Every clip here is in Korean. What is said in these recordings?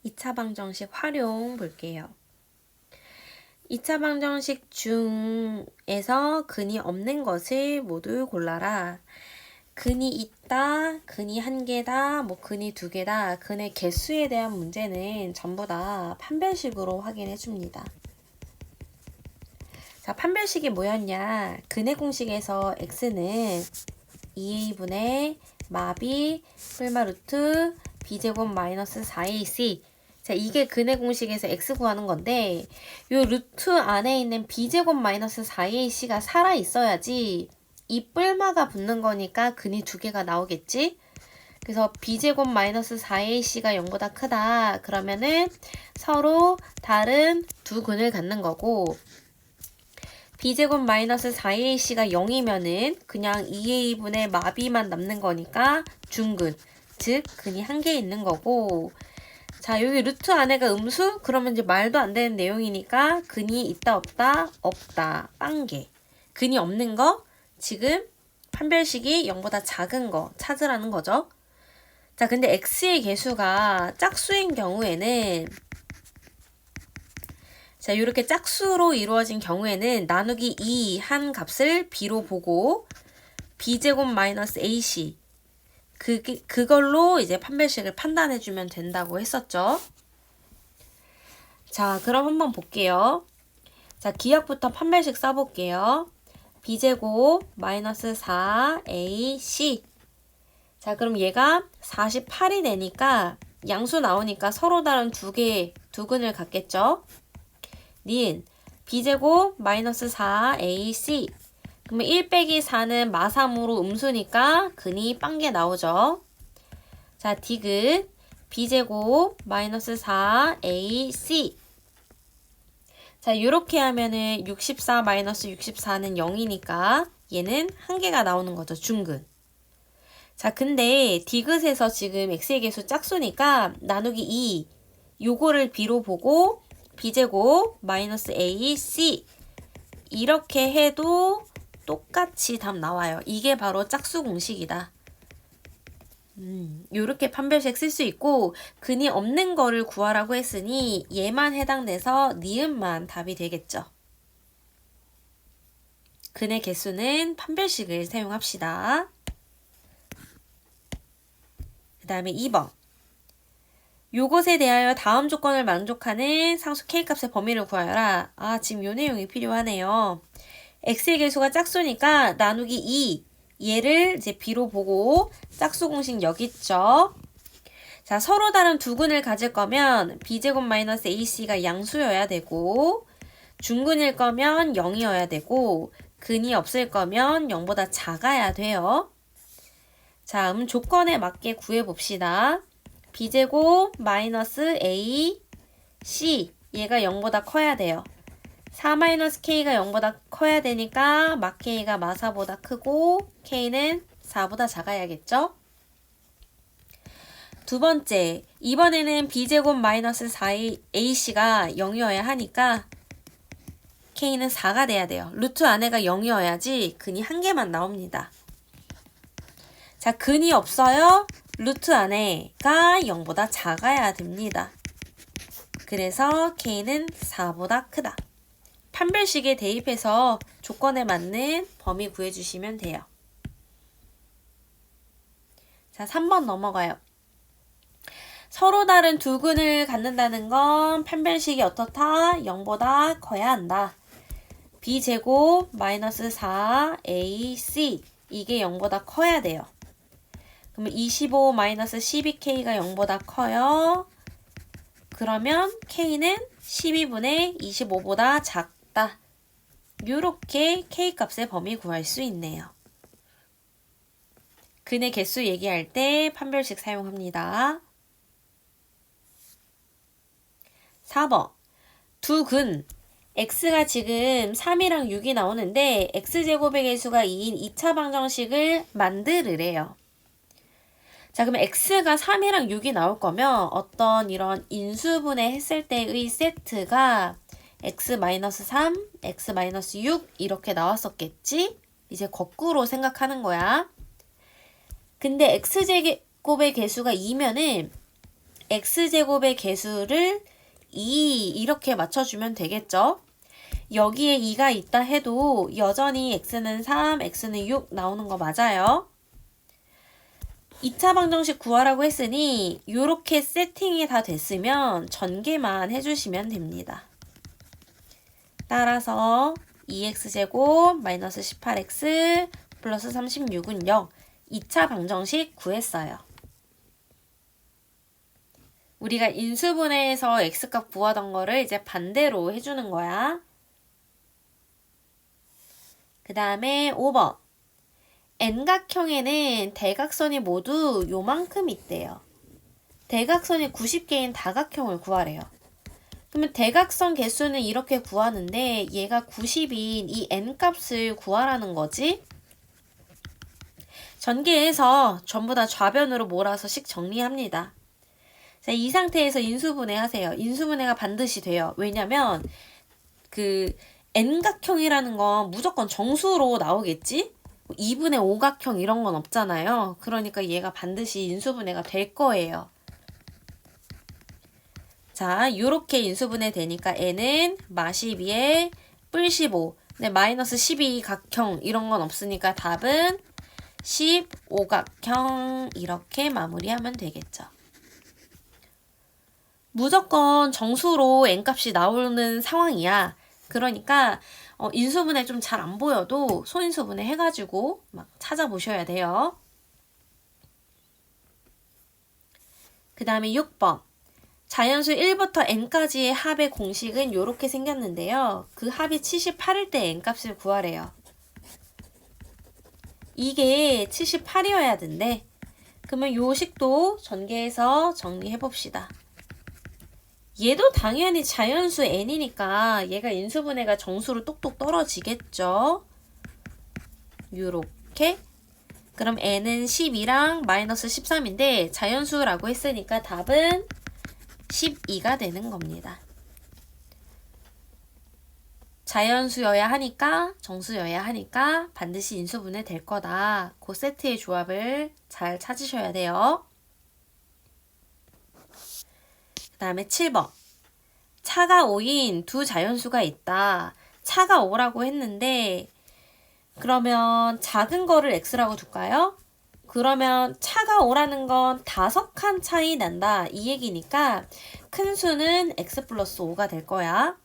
2차 방정식 활용 볼게요. 2차 방정식 중에서 근이 없는 것을 모두 골라라. 근이 있다, 근이 한 개다, 근이 두 개다, 근의 개수에 대한 문제는 전부 다 판별식으로 확인해 줍니다. 자, 판별식이 뭐였냐? 근의 공식에서 x는 2a분의 마비 플마 루트 b제곱 마이너스 4ac. 자, 이게 근의 공식에서 x 구하는 건데 요 루트 안에 있는 b제곱 마이너스 4ac가 살아 있어야지 이 뿔마가 붙는 거니까 근이 두 개가 나오겠지? 그래서 b제곱 마이너스 4ac가 0보다 크다. 그러면은 서로 다른 두 근을 갖는 거고 b제곱 마이너스 4ac가 0이면은 그냥 2a분의 마비만 남는 거니까 중근, 즉 근이 한 개 있는 거고 자, 여기 루트 안에가 음수? 그러면 이제 말도 안 되는 내용이니까 근이 있다 없다? 없다. 빵개. 근이 없는 거? 지금 판별식이 0보다 작은 거 찾으라는 거죠. 자, 근데 x의 개수가 짝수인 경우에는 자, 이렇게 짝수로 이루어진 경우에는 나누기 2 한 값을 b로 보고 b제곱 마이너스 ac 그걸로 이제 판별식을 판단해주면 된다고 했었죠. 자, 그럼 한번 볼게요. 자, 기억부터 판별식 써볼게요. b제곱 마이너스 4ac. 자, 그럼 얘가 48이 되니까 양수 나오니까 서로 다른 두 근을 갖겠죠. 니은 b제곱 마이너스 4ac. 그러면 1 빼기 4는 마삼으로 음수니까 근이 빵개 나오죠. 자, 디귿 b제곱 마이너스 4ac. 자, 요렇게 하면은 64 마이너스 64는 0이니까 얘는 한 개가 나오는 거죠. 중근. 자, 근데 디귿에서 지금 x의 개수 짝수니까 나누기 2 요거를 b로 보고 b제곱 마이너스 ac 이렇게 해도 똑같이 답 나와요. 이게 바로 짝수 공식이다. 요렇게 판별식 쓸 수 있고 근이 없는 거를 구하라고 했으니 얘만 해당돼서 니은만 답이 되겠죠. 근의 개수는 판별식을 사용합시다. 그 다음에 2번. 요것에 대하여 다음 조건을 만족하는 상수 k값의 범위를 구하여라. 아, 지금 요 내용이 필요하네요. x의 개수가 짝수니까 나누기 2 얘를 이제 b로 보고 짝수 공식 여기 있죠. 자, 서로 다른 두 근을 가질 거면 b제곱 마이너스 ac가 양수여야 되고 중근일 거면 0이어야 되고 근이 없을 거면 0보다 작아야 돼요. 자, 조건에 맞게 구해봅시다. b제곱 마이너스 a c 얘가 0보다 커야 돼요. 4-k가 0보다 커야 되니까 k가 마사보다 크고 k는 4보다 작아야겠죠? 두 번째, 이번에는 b제곱 마이너스 4ac가 0이어야 하니까 k는 4가 돼야 돼요. 루트 안에가 0이어야지 근이 한 개만 나옵니다. 자, 근이 없어요. 루트 안에가 0보다 작아야 됩니다. 그래서 k는 4보다 크다. 판별식에 대입해서 조건에 맞는 범위 구해주시면 돼요. 자, 3번 넘어가요. 서로 다른 두 근을 갖는다는 건 판별식이 어떻다? 0보다 커야 한다. b제곱 마이너스 4ac 이게 0보다 커야 돼요. 그러면 25 마이너스 12k가 0보다 커요. 그러면 k는 12분의 25보다 작다. 요렇게 k값의 범위 구할 수 있네요. 근의 개수 얘기할 때 판별식 사용합니다. 4번. 두 근. x가 지금 3이랑 6이 나오는데 x제곱의 개수가 2인 2차 방정식을 만들으래요. 자, 그러면 x가 3이랑 6이 나올 거면 어떤 이런 인수분해 했을 때의 세트가 x-3, x-6 이렇게 나왔었겠지? 이제 거꾸로 생각하는 거야. 근데 x제곱의 개수가 2면은 x제곱의 개수를 2 이렇게 맞춰주면 되겠죠? 여기에 2가 있다 해도 여전히 x는 3, x는 6 나오는 거 맞아요? 2차 방정식 구하라고 했으니 이렇게 세팅이 다 됐으면 전개만 해주시면 됩니다. 따라서 2x제곱 마이너스 18x 플러스 36은 0. 2차 방정식 구했어요. 우리가 인수분해에서 x값 구하던 거를 이제 반대로 해주는 거야. 그 다음에 5번. N각형에는 대각선이 모두 요만큼 있대요. 대각선이 90개인 다각형을 구하래요. 그러면 대각선 개수는 이렇게 구하는데 얘가 90인 이 N값을 구하라는 거지. 전개해서 전부 다 좌변으로 몰아서 식 정리합니다. 자, 이 상태에서 인수분해 하세요. 인수분해가 반드시 돼요. 왜냐면 그 N각형이라는 건 무조건 정수로 나오겠지? 2분의 5각형 이런 건 없잖아요. 그러니까 얘가 반드시 인수분해가 될 거예요. 자, 요렇게 인수분해 되니까 n은 마12에 뿔15. 근데 마이너스 12각형 이런 건 없으니까 답은 15각형 이렇게 마무리하면 되겠죠. 무조건 정수로 n값이 나오는 상황이야. 그러니까 인수분해 좀 잘 안 보여도 소인수분해 해가지고 막 찾아보셔야 돼요. 그 다음에 6번. 자연수 1부터 n까지의 합의 공식은 이렇게 생겼는데요. 그 합이 78일 때 n값을 구하래요. 이게 78이어야 된대. 그러면 요 식도 전개해서 정리해봅시다. 얘도 당연히 자연수 n이니까 얘가 인수분해가 정수로 똑똑 떨어지겠죠. 요렇게. 그럼 n은 12랑 마이너스 13인데 자연수라고 했으니까 답은 12가 되는 겁니다. 자연수여야 하니까 정수여야 하니까 반드시 인수분해 될 거다. 그 세트의 조합을 잘 찾으셔야 돼요. 그 다음에 7번. 차가 5인 두 자연수가 있다. 차가 5라고 했는데 그러면 작은 거를 x라고 둘까요? 그러면 차가 5라는 건 5칸 차이 난다. 이 얘기니까 큰 수는 x 플러스 5가 될 거야.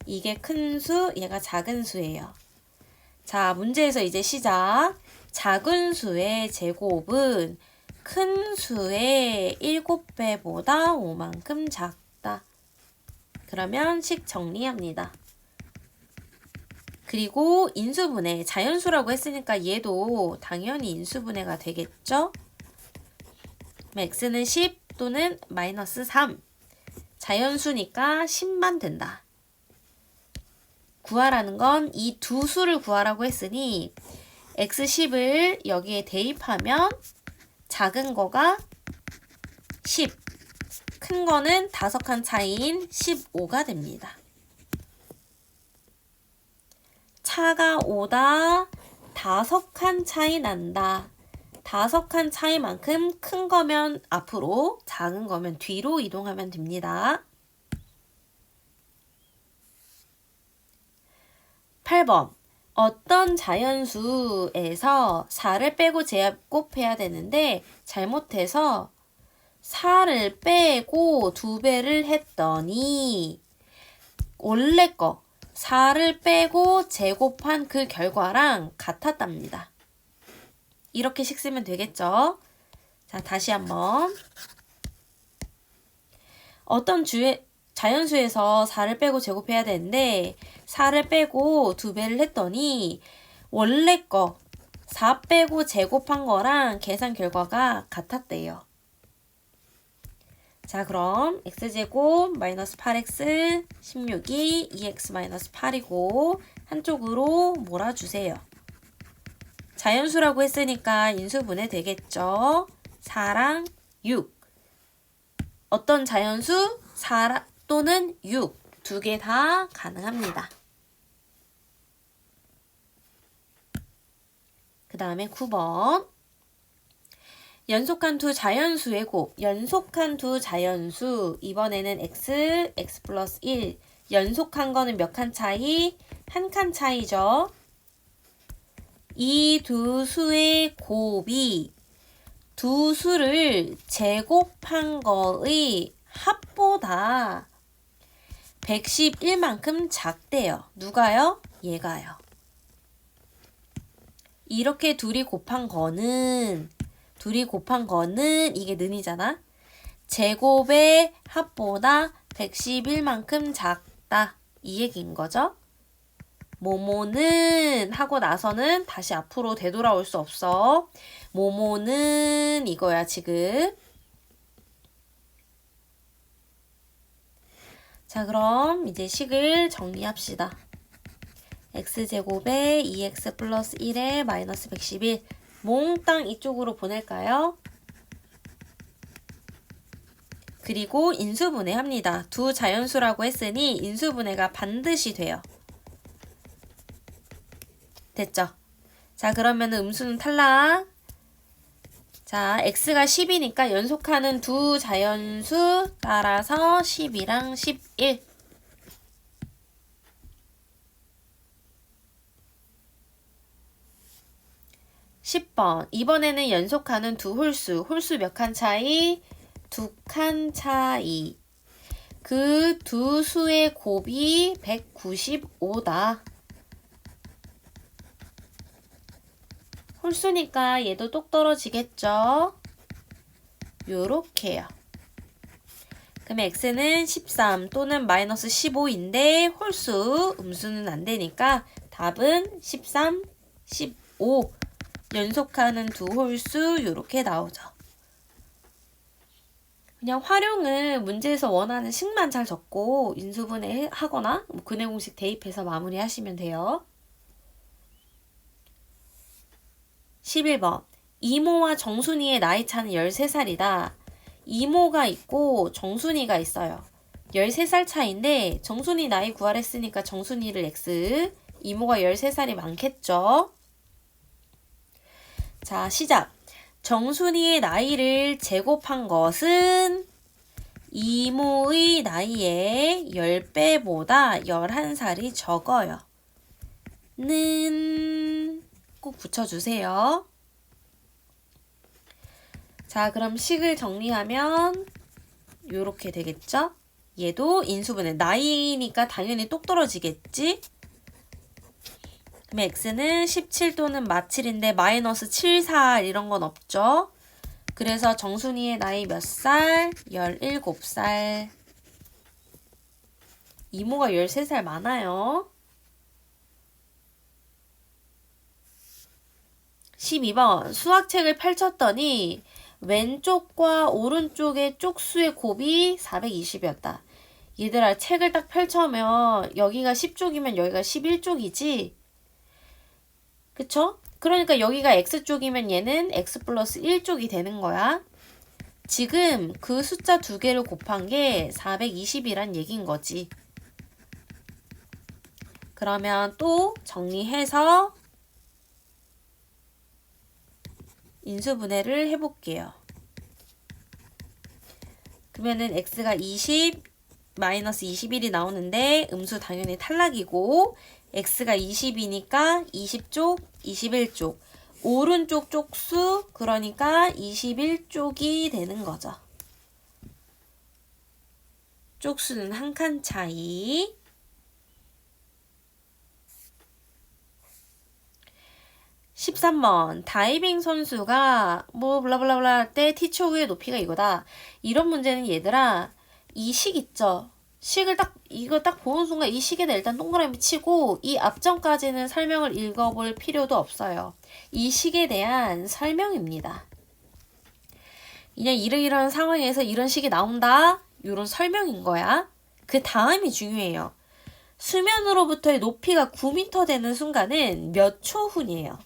이게 큰 수, 얘가 작은 수예요. 자, 문제에서 이제 시작. 작은 수의 제곱은 큰 수의 7배보다 5만큼 작다. 그러면 식 정리합니다. 그리고 인수분해, 자연수라고 했으니까 얘도 당연히 인수분해가 되겠죠? x는 10 또는 마이너스 3. 자연수니까 10만 된다. 구하라는 건 이 두 수를 구하라고 했으니 x10을 여기에 대입하면 작은 거가 10, 큰 거는 5칸 차이인 15가 됩니다. 차가 오다 5칸 차이 난다. 5칸 차이만큼 큰 거면 앞으로, 작은 거면 뒤로 이동하면 됩니다. 8번. 어떤 자연수에서 4를 빼고 제곱해야 되는데 잘못해서 4를 빼고 2배를 했더니 원래 거 4를 빼고 제곱한 그 결과랑 같았답니다. 이렇게 식 쓰면 되겠죠? 자, 다시 한번. 어떤 자연수에서 4를 빼고 제곱해야 되는데 4를 빼고 2배를 했더니 원래 거 4 빼고 제곱한 거랑 계산 결과가 같았대요. 자, 그럼 x제곱 마이너스 8x 16이 2x 마이너스 8이고 한쪽으로 몰아주세요. 자연수라고 했으니까 인수분해 되겠죠. 4랑 6. 어떤 자연수? 4 또는 6. 두 개 다 가능합니다. 그 다음에 9번. 연속한 두 자연수의 곱. 연속한 두 자연수. 이번에는 x, x 플러스 1. 연속한 거는 몇 칸 차이? 한 칸 차이죠. 이 두 수의 곱이 두 수를 제곱한 거의 합보다 111만큼 작대요. 누가요? 얘가요. 이렇게 둘이 곱한 거는 이게 는이잖아. 제곱의 합보다 111만큼 작다. 이 얘기인 거죠. 모모는 하고 나서는 다시 앞으로 되돌아올 수 없어. 모모는 이거야 지금. 자, 그럼 이제 식을 정리합시다. x제곱에 2x 플러스 1에 마이너스 111. 몽땅 이쪽으로 보낼까요? 그리고 인수분해 합니다. 두 자연수라고 했으니 인수분해가 반드시 돼요. 됐죠? 자, 그러면 음수는 탈락. 자, x가 10이니까 연속하는 두 자연수 따라서 10이랑 11. (10번) 이번에는 연속하는 두 홀수. 홀수 몇 칸 차이? 두 칸 차이. 그 두 수의 곱이 195다. 홀수니까 얘도 똑 떨어지겠죠? 요렇게요. 그럼 x는 13 또는 마이너스 15인데 홀수, 음수는 안 되니까 답은 13, 15. 연속하는 두 홀수 요렇게 나오죠. 그냥 활용은 문제에서 원하는 식만 잘 적고 인수분해 하거나 근해 공식 대입해서 마무리하시면 돼요. 11번. 이모와 정순이의 나이 차는 13살이다. 이모가 있고 정순이가 있어요. 13살 차인데 정순이 나이 구하랬으니까 정순이를 x, 이모가 13살이 많겠죠. 자, 시작. 정순이의 나이를 제곱한 것은 이모의 나이의 10배보다 11살이 적어요. 는 꼭 붙여주세요. 자, 그럼 식을 정리하면 요렇게 되겠죠? 얘도 인수분해. 나이니까 당연히 똑 떨어지겠지? 그럼 x는 17 또는 마7인데 마이너스 7살 이런 건 없죠? 그래서 정순이의 나이 몇 살? 17살. 이모가 13살 많아요. 12번. 수학책을 펼쳤더니 왼쪽과 오른쪽의 쪽수의 곱이 420이었다. 얘들아, 책을 딱 펼쳐면 여기가 10쪽이면 여기가 11쪽이지? 그쵸? 그러니까 여기가 x쪽이면 얘는 x 플러스 1쪽이 되는 거야. 지금 그 숫자 두 개를 곱한 게 420이란 얘기인 거지. 그러면 또 정리해서 인수분해를 해볼게요. 그러면은 x가 20, 마이너스 21이 나오는데 음수 당연히 탈락이고 x가 20이니까 20쪽, 21쪽. 오른쪽 쪽수, 그러니까 21쪽이 되는 거죠. 쪽수는 한 칸 차이. 13번. 다이빙 선수가 뭐 블라블라블라 할 때 티초우의 높이가 이거다. 이런 문제는 얘들아, 이 식 있죠? 식을 이거 딱 보는 순간 이 식에다 일단 동그라미 치고 이 앞전까지는 설명을 읽어볼 필요도 없어요. 이 식에 대한 설명입니다. 그냥 이런 상황에서 이런 식이 나온다? 이런 설명인 거야. 그 다음이 중요해요. 수면으로부터의 높이가 9m 되는 순간은 몇 초 후이에요.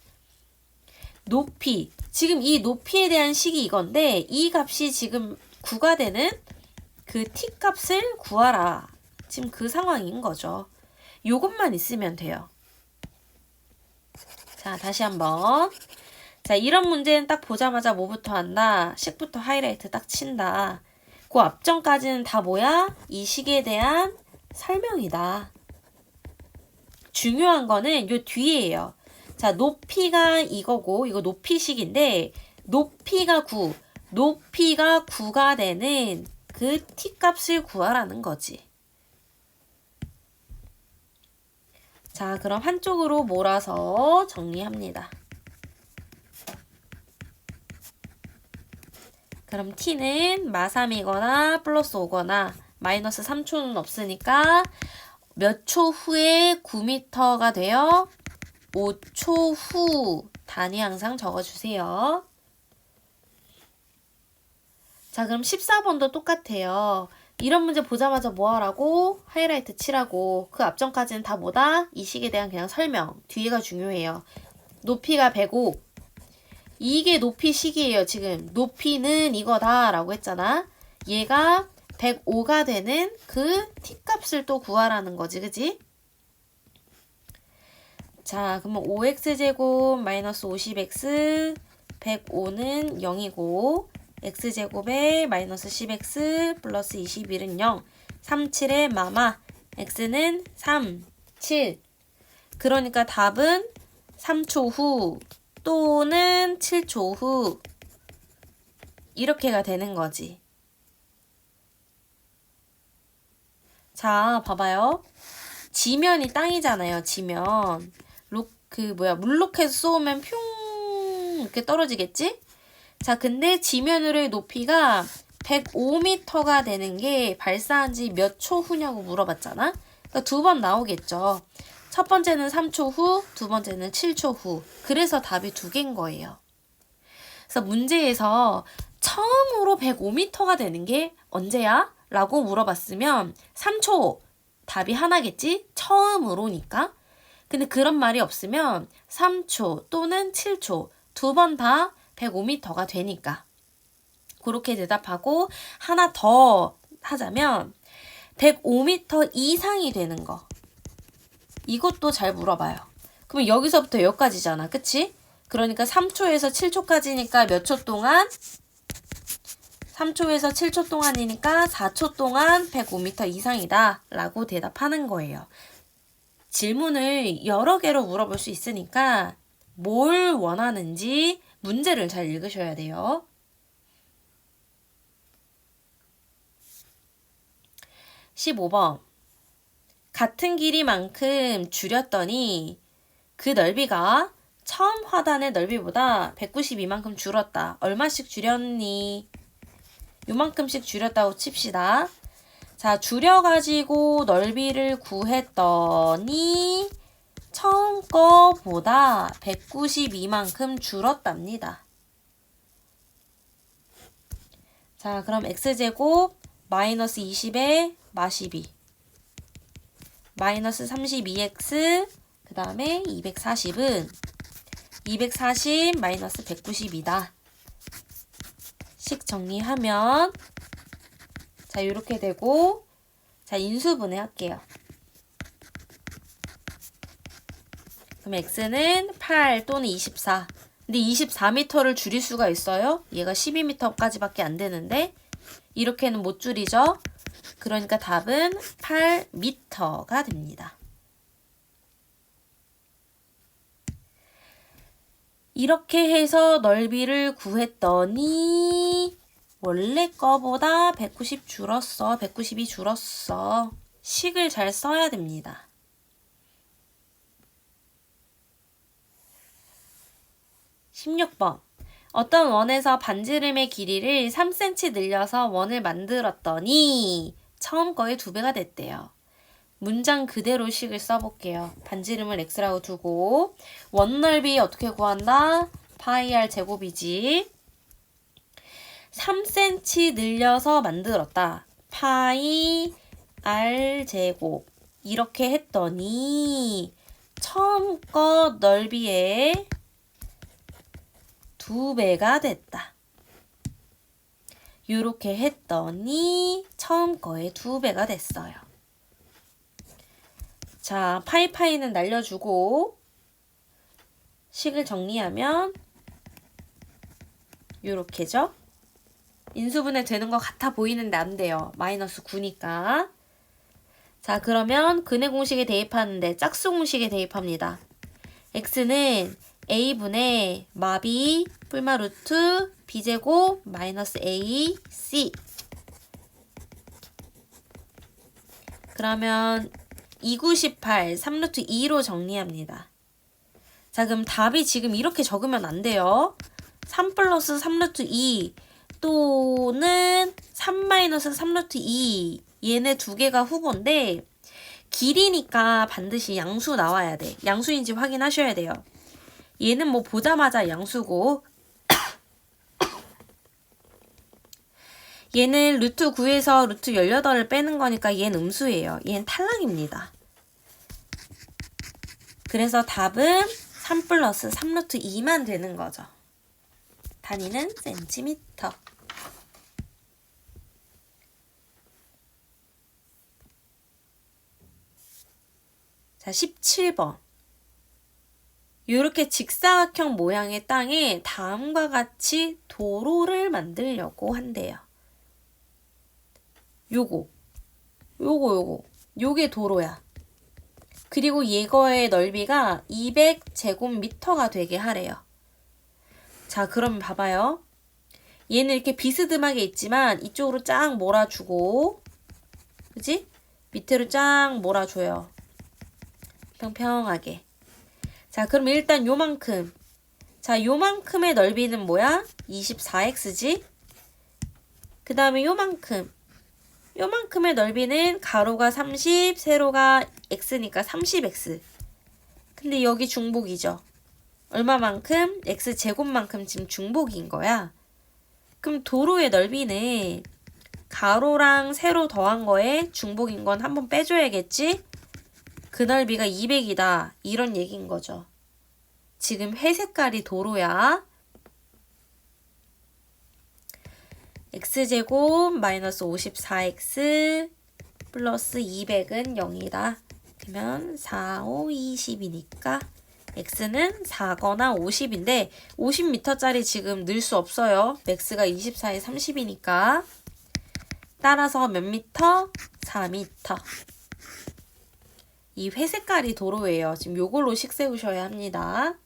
높이. 지금 이 높이에 대한 식이 이건데 이 값이 지금 9가 되는 그 t 값을 구하라. 지금 그 상황인 거죠. 요것만 있으면 돼요. 자, 다시 한번. 자, 자, 이런 문제는 딱 보자마자 뭐부터 한다? 식부터 하이라이트 딱 친다. 그 앞전까지는 다 뭐야? 이 식에 대한 설명이다. 중요한 거는 요 뒤에예요. 자, 높이가 이거고, 이거 높이식인데, 높이가 9가 되는 그 t값을 구하라는 거지. 자, 그럼 한쪽으로 몰아서 정리합니다. 그럼 t는 마3이거나 플러스 5거나 마이너스 3초는 없으니까 몇 초 후에 9m가 돼요? 5초 후 단위 항상 적어주세요. 자, 그럼 14번도 똑같아요. 이런 문제 보자마자 뭐 하라고? 하이라이트 치라고. 그 앞전까지는 다 뭐다? 이 식에 대한 그냥 설명. 뒤에가 중요해요. 높이가 105. 이게 높이식이에요, 지금. 높이는 이거다 라고 했잖아. 얘가 105가 되는 그 t값을 또 구하라는 거지, 그지? 자, 그러면 5x제곱 마이너스 50x 105는 0이고 x제곱에 마이너스 10x 플러스 21은 0 37의 마마 x는 3, 7 그러니까 답은 3초 후 또는 7초 후 이렇게가 되는 거지. 자, 봐봐요. 지면이 땅이잖아요. 지면. 물로켓 쏘면 뿅 이렇게 떨어지겠지? 자, 근데 지면으로의 높이가 105m가 되는 게 발사한 지 몇 초 후냐고 물어봤잖아? 그러니까 두 번 나오겠죠. 첫 번째는 3초 후, 두 번째는 7초 후. 그래서 답이 두 개인 거예요. 그래서 문제에서 처음으로 105m가 되는 게 언제야? 라고 물어봤으면 3초. 답이 하나겠지? 처음으로니까. 근데 그런 말이 없으면 3초 또는 7초 두 번 다 105m가 되니까. 그렇게 대답하고 하나 더 하자면 105m 이상이 되는 거. 이것도 잘 물어봐요. 그러면 여기서부터 여기까지잖아. 그치? 그러니까 3초에서 7초까지니까 몇 초 동안? 3초에서 7초 동안이니까 4초 동안 105m 이상이다 라고 대답하는 거예요. 질문을 여러 개로 물어볼 수 있으니까 뭘 원하는지 문제를 잘 읽으셔야 돼요. 15번. 같은 길이만큼 줄였더니 그 넓이가 처음 화단의 넓이보다 192만큼 줄었다. 얼마씩 줄였니? 요만큼씩 줄였다고 칩시다. 자, 줄여가지고 넓이를 구했더니 처음 거보다 192만큼 줄었답니다. 자, 그럼 x제곱 마이너스 20에 마12 마이너스 32x 그 다음에 240은 240 마이너스 192다. 식 정리하면 자, 이렇게 되고 자, 인수분해 할게요. 그럼 x는 8 또는 24. 근데 24m를 줄일 수가 있어요? 얘가 12m까지밖에 안 되는데 이렇게는 못 줄이죠? 그러니까 답은 8m가 됩니다. 이렇게 해서 넓이를 구했더니 원래 거보다 190 줄었어. 192 줄었어. 식을 잘 써야 됩니다. 16번. 어떤 원에서 반지름의 길이를 3cm 늘려서 원을 만들었더니 처음 거의 2배가 됐대요. 문장 그대로 식을 써볼게요. 반지름을 x라고 두고 원 넓이 어떻게 구한다? 파이 r 제곱이지. 3cm 늘려서 만들었다. 파이 r 제곱. 이렇게 했더니 처음 거 넓이에 2배가 됐다. 이렇게 했더니 처음 거에 2배가 됐어요. 자, 파이는 날려주고 식을 정리하면 요렇게죠. 인수분해 되는 것 같아 보이는데 안 돼요. 마이너스 9니까. 자, 그러면 근해 공식에 대입하는데 짝수 공식에 대입합니다. x는 a분의 마비 뿔마 루트 b제곱 마이너스 ac. 그러면 2918 3루트 2로 정리합니다. 자, 그럼 답이 지금 이렇게 적으면 안 돼요. 3 플러스 3루트 2 또는 3 마이너스 3루트 2 얘네 두 개가 후보인데 길이니까 반드시 양수 나와야 돼. 양수인지 확인하셔야 돼요. 얘는 뭐 보자마자 양수고 얘는 루트 9에서 루트 18을 빼는 거니까 얘는 음수예요. 얘는 탈락입니다. 그래서 답은 3 플러스 3루트 2만 되는 거죠. 단위는 센티미터. 자, 17번. 이렇게 직사각형 모양의 땅에 다음과 같이 도로를 만들려고 한대요. 요게 도로야. 그리고 이거의 넓이가 200제곱미터가 되게 하래요. 자, 그럼 봐봐요. 얘는 이렇게 비스듬하게 있지만 이쪽으로 쫙 몰아주고, 그치? 밑으로 쫙 몰아줘요. 평평하게. 자, 그럼 일단 요만큼. 자, 요만큼의 넓이는 뭐야? 24x지? 그 다음에 요만큼. 요만큼의 넓이는 가로가 30, 세로가 x니까 30x. 근데 여기 중복이죠. 얼마만큼? x제곱만큼 지금 중복인 거야. 그럼 도로의 넓이는 가로랑 세로 더한 거에 중복인 건 한번 빼줘야겠지? 그 넓이가 200이다. 이런 얘기인 거죠. 지금 회색깔이 도로야. x제곱 마이너스 54x 플러스 200은 0이다. 그러면 4, 5, 20이니까 x는 4거나 50인데 50m짜리 지금 넣을 수 없어요. max가 24에 30이니까. 따라서 몇 미터? 4미터. 이 회색깔이 도로예요. 지금 요걸로 식 세우셔야 합니다.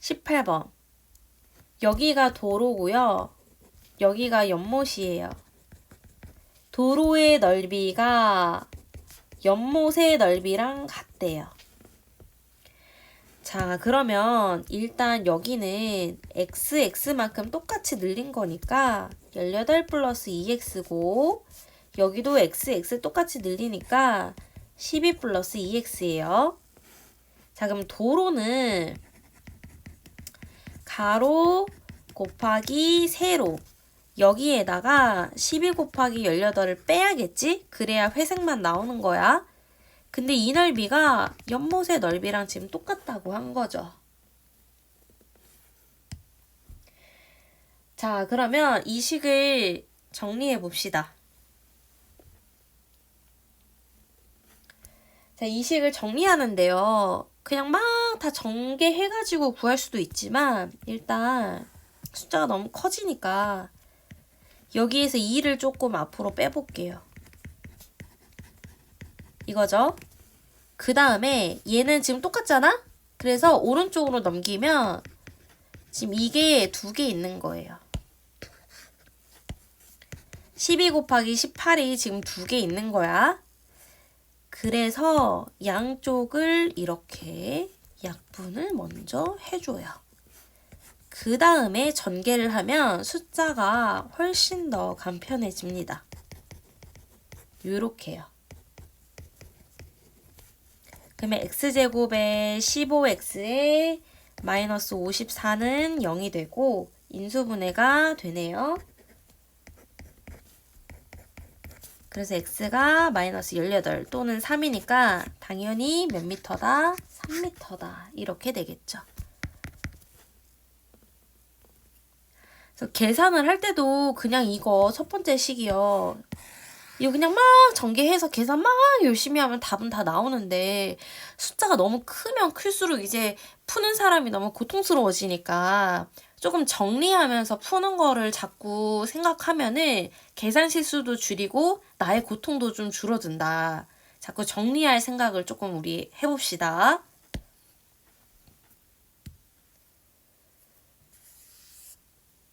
18번. 여기가 도로고요. 여기가 연못이에요. 도로의 넓이가 연못의 넓이랑 같대요. 자, 그러면 일단 여기는 x만큼 똑같이 늘린 거니까 18 플러스 2x고 여기도 x 똑같이 늘리니까 12 플러스 2x예요. 자, 그럼 도로는 가로 곱하기 세로 여기에다가 12 곱하기 18을 빼야겠지? 그래야 회색만 나오는 거야. 근데 이 넓이가 연못의 넓이랑 지금 똑같다고 한 거죠. 자, 그러면 이 식을 정리해 봅시다. 자, 이 식을 정리하는데요. 그냥 막 다 전개해가지고 구할 수도 있지만 일단 숫자가 너무 커지니까 여기에서 2를 조금 앞으로 빼볼게요. 이거죠? 그 다음에 얘는 지금 똑같잖아? 그래서 오른쪽으로 넘기면 지금 이게 2개 있는 거예요. 12 곱하기 18이 지금 2개 있는 거야. 그래서 양쪽을 이렇게 약분을 먼저 해줘요. 그 다음에 전개를 하면 숫자가 훨씬 더 간편해집니다. 요렇게요. 그러면 x제곱에 15x에 마이너스 54는 0이 되고 인수분해가 되네요. 그래서 x가 마이너스 18 또는 3이니까 당연히 몇 미터다? 3미터다. 이렇게 되겠죠. 그래서 계산을 할 때도 그냥 이거 첫 번째 식이요. 이거 그냥 막 전개해서 계산 막 열심히 하면 답은 다 나오는데 숫자가 너무 크면 클수록 이제 푸는 사람이 너무 고통스러워지니까 조금 정리하면서 푸는 거를 자꾸 생각하면은 계산 실수도 줄이고 나의 고통도 좀 줄어든다. 자꾸 정리할 생각을 조금 우리 해봅시다.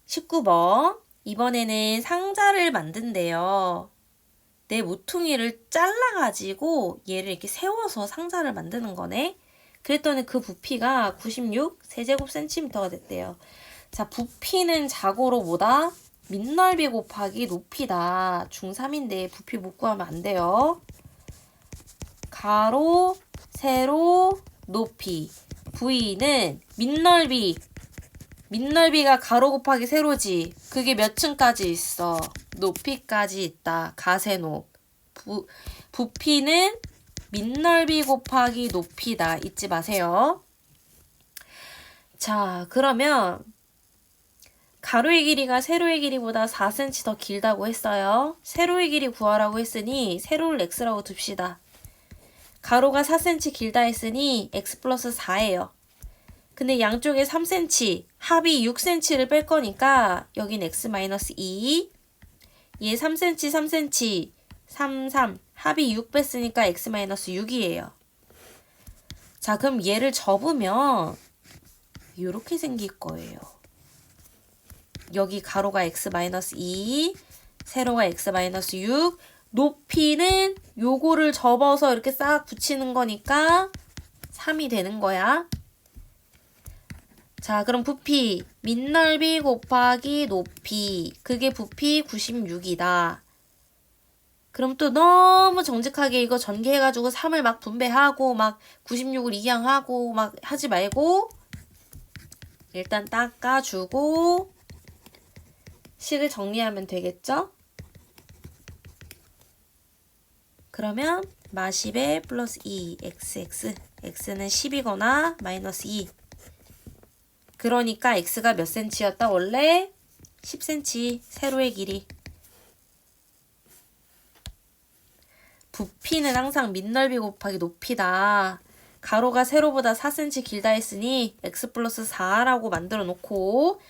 19번. 이번에는 상자를 만든대요. 내 모퉁이를 잘라가지고 얘를 이렇게 세워서 상자를 만드는 거네. 그랬더니 그 부피가 96 세제곱센티미터가 됐대요. 자, 부피는 자고로 뭐다? 밑넓이 곱하기 높이다. 중3인데 부피 못 구하면 안 돼요. 가로, 세로, 높이. V는 밑넓이. 밑넓이가 가로 곱하기 세로지. 그게 몇 층까지 있어? 높이까지 있다. 가세높. 부피는 밑넓이 곱하기 높이다. 잊지 마세요. 자, 그러면 가로의 길이가 세로의 길이보다 4cm 더 길다고 했어요. 세로의 길이 구하라고 했으니 세로를 x라고 둡시다. 가로가 4cm 길다 했으니 x 플러스 4예요. 근데 양쪽에 3cm, 합이 6cm를 뺄 거니까 여긴 x 마이너스 2, 얘 3cm, 3cm, 3, 3, 합이 6 뺐으니까 x 마이너스 6이에요. 자, 그럼 얘를 접으면 이렇게 생길 거예요. 여기 가로가 x 마이너스 2, 세로가 x 마이너스 6, 높이는 요거를 접어서 이렇게 싹 붙이는 거니까 3이 되는 거야. 자, 그럼 부피 밑넓이 곱하기 높이, 그게 부피 96이다. 그럼 또 너무 정직하게 이거 전개해가지고 3을 막 분배하고 막 96을 이항하고 막 하지 말고 일단 닦아주고 식을 정리하면 되겠죠? 그러면 마10에 플러스 2 xx, x는 10이거나 마이너스 2. 그러니까 x가 몇 cm였다? 원래 10cm, 세로의 길이. 부피는 항상 밑넓이 곱하기 높이다. 가로가 세로보다 4cm 길다 했으니 x 플러스 4라고 만들어 놓고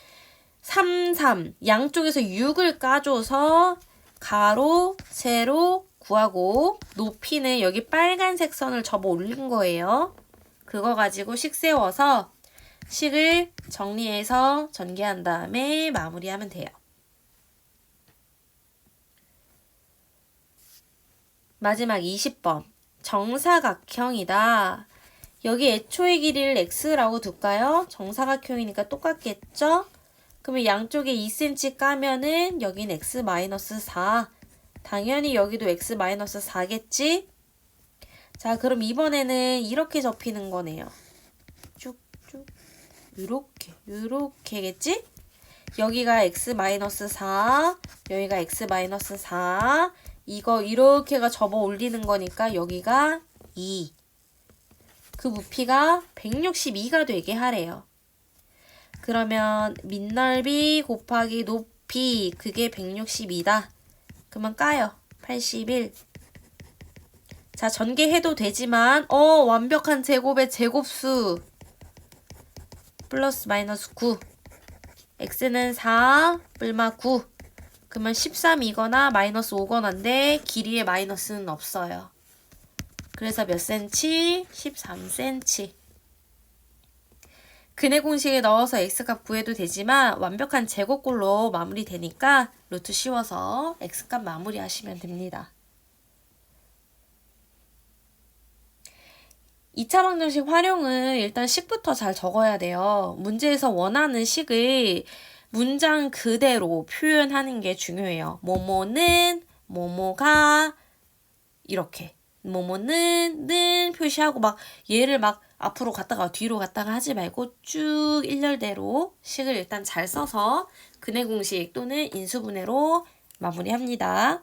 3, 3 양쪽에서 6을 까줘서 가로, 세로 구하고 높이는 여기 빨간색 선을 접어 올린 거예요. 그거 가지고 식 세워서 식을 정리해서 전개한 다음에 마무리하면 돼요. 마지막 20번. 정사각형이다. 여기 애초의 길이를 x라고 둘까요? 정사각형이니까 똑같겠죠? 그러면 양쪽에 2cm 까면은 여긴 x-4. 당연히 여기도 x-4겠지? 자, 그럼 이번에는 이렇게 접히는 거네요. 쭉쭉. 요렇게겠지? 여기가 x-4, 여기가 x-4, 이거 이렇게가 접어 올리는 거니까 여기가 2. 그 부피가 162가 되게 하래요. 그러면 밑넓이 곱하기 높이, 그게 162다. 그러면 까요. 81. 자, 전개해도 되지만 완벽한 제곱의 제곱수 플러스 마이너스 9. x는 4, 뿔마 9. 그러면 13이거나 마이너스 5거나인데 길이에 마이너스는 없어요. 그래서 몇 cm? 13cm. 근해 공식에 넣어서 x값 구해도 되지만 완벽한 제곱꼴로 마무리되니까 루트 씌워서 x값 마무리하시면 됩니다. 2차 방정식 활용은 일단 식부터 잘 적어야 돼요. 문제에서 원하는 식을 문장 그대로 표현하는 게 중요해요. 뭐뭐는, 뭐뭐가, 이렇게. 뭐뭐는 표시하고 막 얘를 막 앞으로 갔다가 뒤로 갔다가 하지 말고 쭉 일렬대로 식을 일단 잘 써서 근해 공식 또는 인수분해로 마무리합니다.